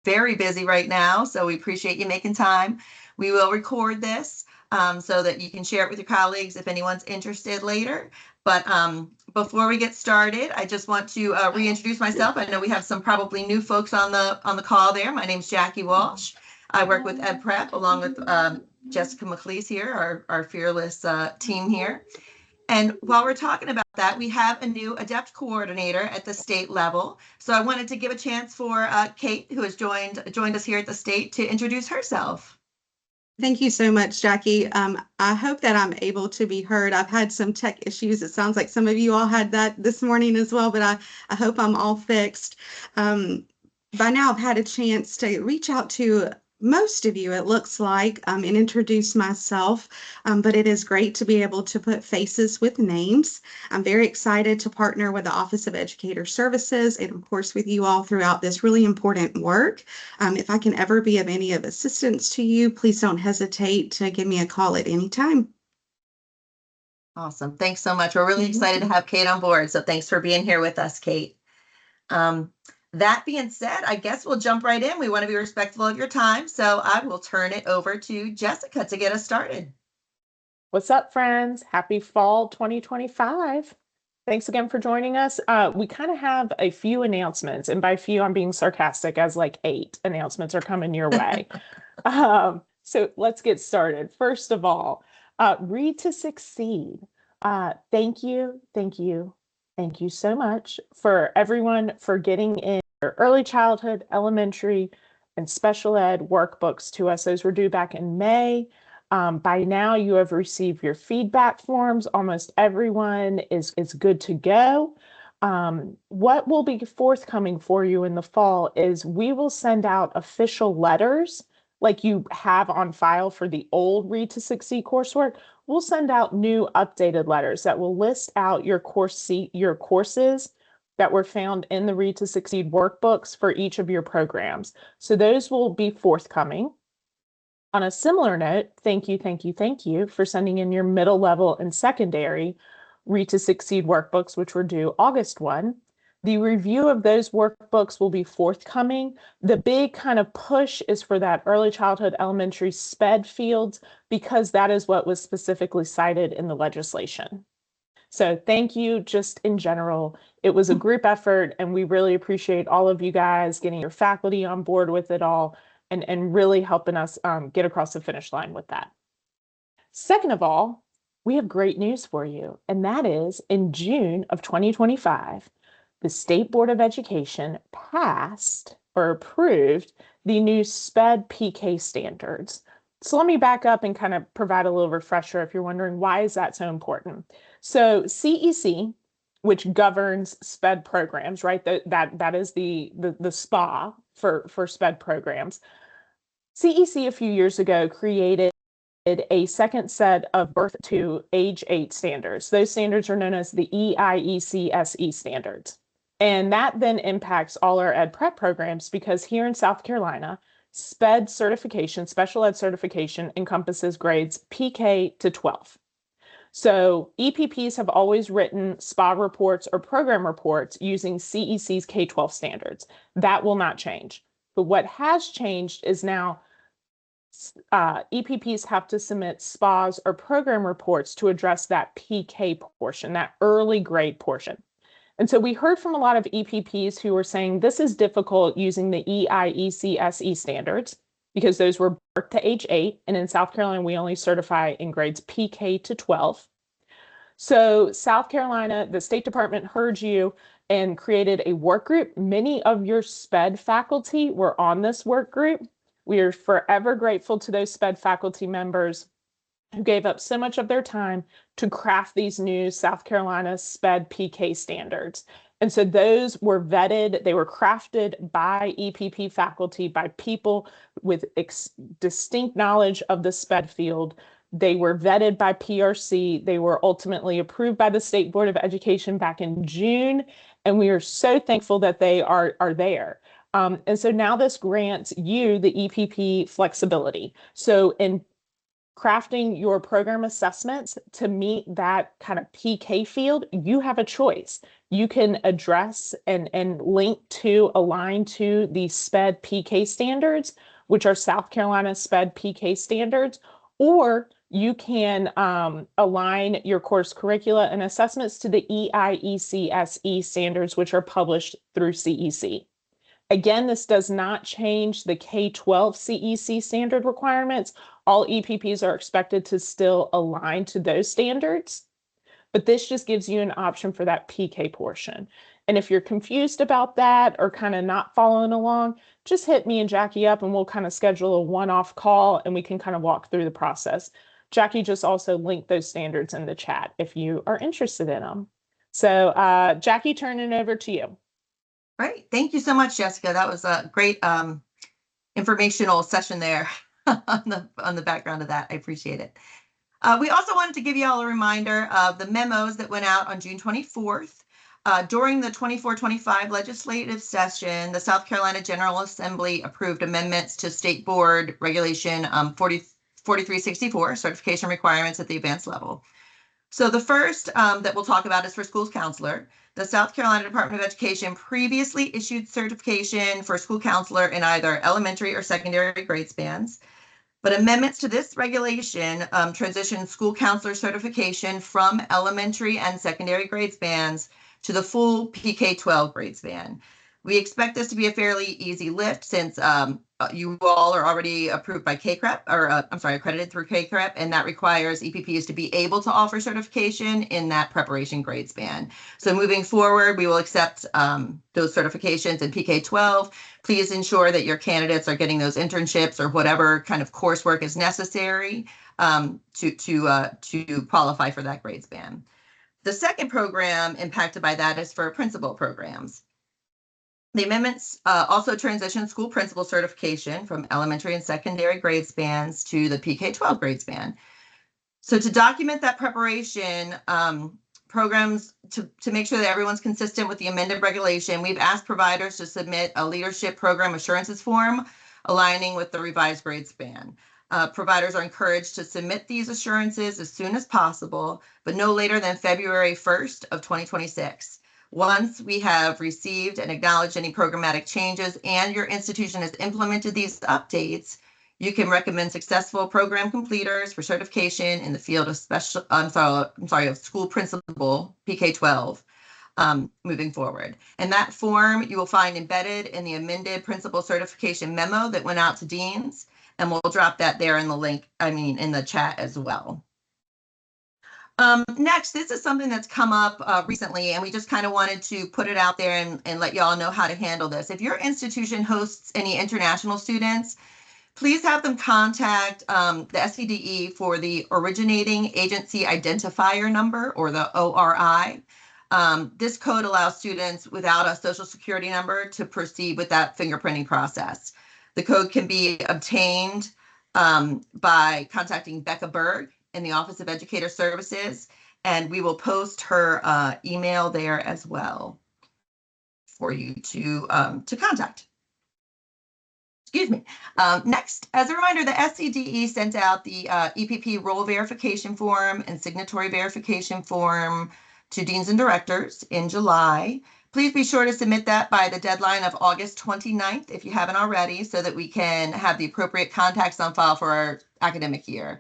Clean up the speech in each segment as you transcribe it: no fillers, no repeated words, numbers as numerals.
very busy right now, so we appreciate you making time. We will record this so that you can share it with your colleagues if anyone's interested later. But before we get started, I just want to reintroduce myself. I know we have some probably new folks on the call there. My name's Jackie Walsh. I work with EdPrep along with Jessica McLeese here, our fearless team here. And while we're talking about that, we have a new ADEPT coordinator at the state level. So I wanted to give a chance for Kate, who has joined us here at the state, to introduce herself. Thank you so much, Jackie. I hope that I'm able to be heard. I've had some tech issues. It sounds like some of you all had that this morning as well, but I hope I'm all fixed. By now, I've had a chance to reach out to most of you, it looks like, and introduce myself, but it is great to be able to put faces with names. I'm very excited to partner with the Office of Educator Services and, of course, with you all throughout this really important work. If I can ever be of any of assistance to you, please don't hesitate to give me a call at any time. Awesome. Thanks so much. We're really excited to have Kate on board. So thanks for being here with us, Kate. That being said, I guess we'll jump right in. We want to be respectful of your time, so I will turn it over to Jessica to get us started. What's up, friends? Happy fall 2025. Thanks again for joining us. We kind of have a few announcements, and by few, I'm being sarcastic, as like 8 announcements are coming your way. So let's get started. First of all, Read to Succeed. Thank you so much for everyone for getting in your early childhood, elementary, and special ed workbooks to us. Those were due back in May. By now, you have received your feedback forms. Almost everyone is good to go. What will be forthcoming for you in the fall is we will send out official letters like you have on file for the old Read to Succeed coursework. We'll send out new updated letters that will list out your courses that were found in the Read to Succeed workbooks for each of your programs. So those will be forthcoming. On a similar note, thank you for sending in your middle level and secondary Read to Succeed workbooks, which were due August 1. The review of those workbooks will be forthcoming. The big kind of push is for that early childhood elementary SPED fields, because that is what was specifically cited in the legislation. So thank you just in general. It was a group effort, and we really appreciate all of you guys getting your faculty on board with it all and really helping us get across the finish line with that. Second of all, we have great news for you, and that is in June of 2025, the State Board of Education passed or approved the new SPED PK standards. So let me back up and kind of provide a little refresher if you're wondering, why is that so important? So CEC, which governs SPED programs, right? That is the SPA for SPED programs. CEC a few years ago created a second set of birth to age 8 standards. Those standards are known as the EIEC-SE standards. And that then impacts all our ed prep programs, because here in South Carolina, SPED certification, special ed certification, encompasses grades PK to 12. So EPPs have always written SPA reports or program reports using CEC's K-12 standards. That will not change. But what has changed is now EPPs have to submit SPAs or program reports to address that PK portion, that early grade portion. And so we heard from a lot of EPPs who were saying this is difficult using the EIEC-SE standards, because those were birth to age 8. And in South Carolina, we only certify in grades PK to 12. So South Carolina, the State Department heard you and created a work group. Many of your SPED faculty were on this work group. We are forever grateful to those SPED faculty members who gave up so much of their time to craft these new South Carolina SPED PK standards. And so those were vetted, they were crafted by EPP faculty, by people with distinct knowledge of the SPED field. They were vetted by PRC. They were ultimately approved by the State Board of Education back in June. And we are so thankful that they are there. And so now this grants you, the EPP, flexibility. So in crafting your program assessments to meet that kind of PK field, you have a choice. You can address and link to align to the SPED PK standards, which are South Carolina SPED PK standards, or you can align your course curricula and assessments to the EIECSE standards, which are published through CEC. Again, this does not change the K-12 CEC standard requirements. All EPPs are expected to still align to those standards, but this just gives you an option for that PK portion. And if you're confused about that or kind of not following along, just hit me and Jackie up and we'll kind of schedule a one-off call and we can kind of walk through the process. Jackie just also linked those standards in the chat if you are interested in them. So Jackie, turning it over to you. Great. Thank you so much, Jessica. That was a great informational session there on the background of that. I appreciate it. We also wanted to give you all a reminder of the memos that went out on June 24th. During the 24-25 legislative session, the South Carolina General Assembly approved amendments to State Board Regulation 4364, certification requirements at the advanced level. So the first that we'll talk about is for schools counselor. The South Carolina Department of Education previously issued certification for school counselor in either elementary or secondary grade spans. But amendments to this regulation transition school counselor certification from elementary and secondary grade spans to the full PK-12 grade span. We expect this to be a fairly easy lift since you all are already approved by KCREP, or accredited through KCREP, and that requires EPPs to be able to offer certification in that preparation grade span. So moving forward, we will accept those certifications in PK-12. Please ensure that your candidates are getting those internships or whatever kind of coursework is necessary to qualify for that grade span. The second program impacted by that is for principal programs. The amendments also transition school principal certification from elementary and secondary grade spans to the PK-12 grade span. So to document that preparation, programs to make sure that everyone's consistent with the amended regulation, we've asked providers to submit a leadership program assurances form aligning with the revised grade span. Providers are encouraged to submit these assurances as soon as possible, but no later than February 1st of 2026. Once we have received and acknowledged any programmatic changes and your institution has implemented these updates, you can recommend successful program completers for certification in the field of of school principal PK-12 moving forward. And that form you will find embedded in the amended principal certification memo that went out to deans, and we'll drop that there in the link, in the chat as well. Next, this is something that's come up recently, and we just kind of wanted to put it out there and let y'all know how to handle this. If your institution hosts any international students, please have them contact the SCDE for the Originating Agency Identifier Number, or the ORI. This code allows students without a social security number to proceed with that fingerprinting process. The code can be obtained by contacting Becca Berg in the Office of Educator Services, and we will post her email there as well for you to contact. Excuse me. Next, as a reminder, the SCDE sent out the EPP role verification form and signatory verification form to deans and directors in July. Please be sure to submit that by the deadline of August 29th if you haven't already, so that we can have the appropriate contacts on file for our academic year.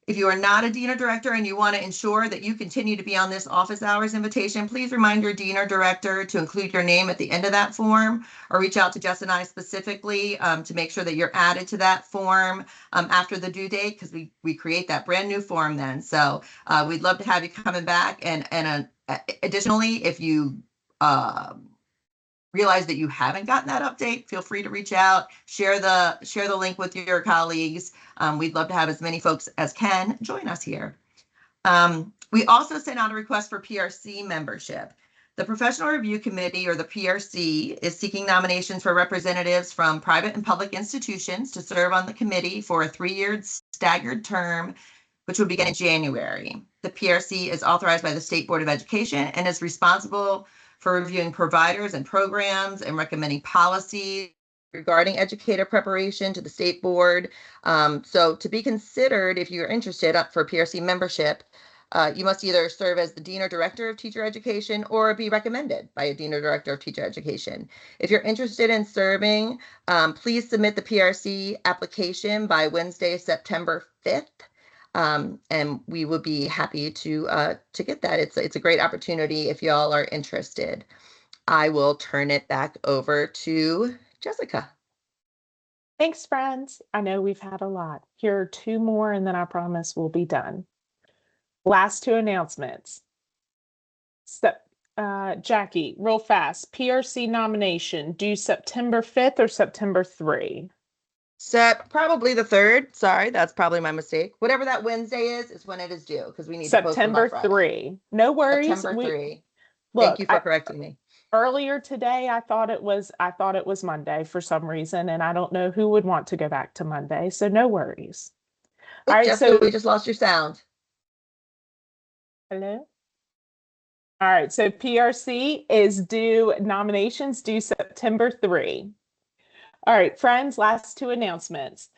If you are not a dean or director and you want to ensure that you continue to be on this office hours invitation, please remind your dean or director to include your name at the end of that form, or reach out to Jess and I specifically to make sure that you're added to that form after the due date, because we create that brand new form then. So we'd love to have you coming back. And additionally, if you realize that you haven't gotten that update, feel free to reach out, share the link with your colleagues. We'd love to have as many folks as can join us here. We also sent out a request for PRC membership. The Professional Review Committee, or the PRC, is seeking nominations for representatives from private and public institutions to serve on the committee for a 3-year staggered term, which will begin in January. The PRC is authorized by the State Board of Education and is responsible for reviewing providers and programs and recommending policies regarding educator preparation to the state board. So to be considered, if you're interested for PRC membership, you must either serve as the Dean or Director of Teacher Education or be recommended by a Dean or Director of Teacher Education. If you're interested in serving, please submit the PRC application by Wednesday, September 5th. And we will be happy to get that. It's a great opportunity if y'all are interested. I will turn it back over to Jessica. Thanks, friends. I know we've had a lot. Here are two more, and then I promise we'll be done. Last two announcements. Jackie, real fast. PRC nomination due September 5th or September 3? Probably the 3rd. Sorry, that's probably my mistake. Whatever that Wednesday is when it is due, because we need to post them by September Friday. 3. No worries. September 3. Look, thank you for correcting me. Earlier today, I thought it was Monday for some reason, and I don't know who would want to go back to Monday, so no worries. All right, Jessica, we just lost your sound. Hello? All right, so PRC is nominations due September 3. All right, friends, last two announcements.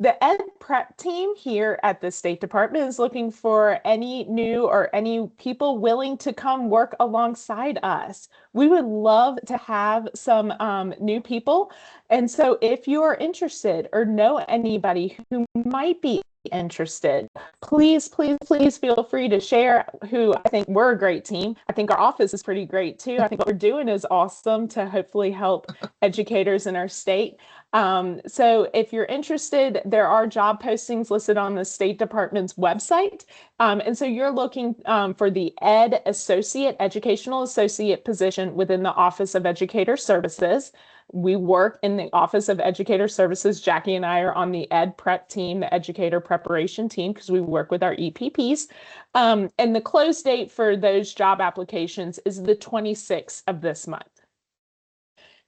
The Ed Prep team here at the State Department is looking for any new or any people willing to come work alongside us. We would love to have some new people. And so if you are interested or know anybody who might be interested, please feel free to share. Who I think we're a great team. I think our office is pretty great too. I think what we're doing is awesome to hopefully help educators in our state. So if you're interested, there are job postings listed on the State Department's website. And so you're looking for the Educational Associate position within the Office of Educator Services. We work in the Office of Educator Services. Jackie and I are on the Ed Prep team, the Educator Preparation team, because we work with our EPPs. And the close date for those job applications is the 26th of this month.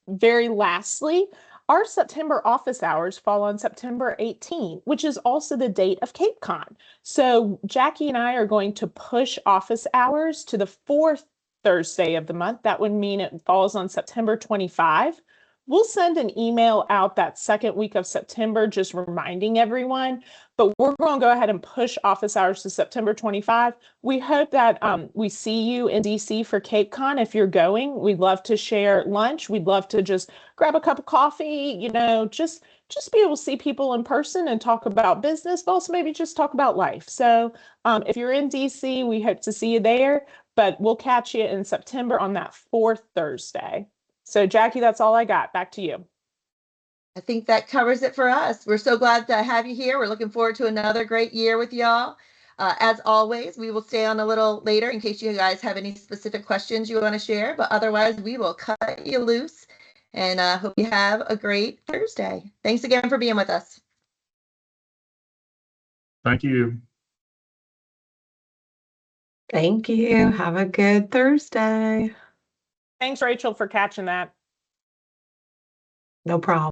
Very lastly, our September office hours fall on September 18, which is also the date of CapeCon. So Jackie and I are going to push office hours to the 4th Thursday of the month. That would mean it falls on September 25. We'll send an email out that second week of September, just reminding everyone, but we're going to go ahead and push office hours to September 25. We hope that we see you in DC for CapeCon. If you're going, we'd love to share lunch. We'd love to just grab a cup of coffee, just be able to see people in person and talk about business, but also maybe just talk about life. So if you're in DC, we hope to see you there, but we'll catch you in September on that 4th Thursday. So Jackie, that's all I got. Back to you. I think that covers it for us. We're so glad to have you here. We're looking forward to another great year with y'all. As always, we will stay on a little later in case you guys have any specific questions you want to share, but otherwise we will cut you loose and hope you have a great Thursday. Thanks again for being with us. Thank you. Thank you. Have a good Thursday. Thanks, Rachel, for catching that. No problem.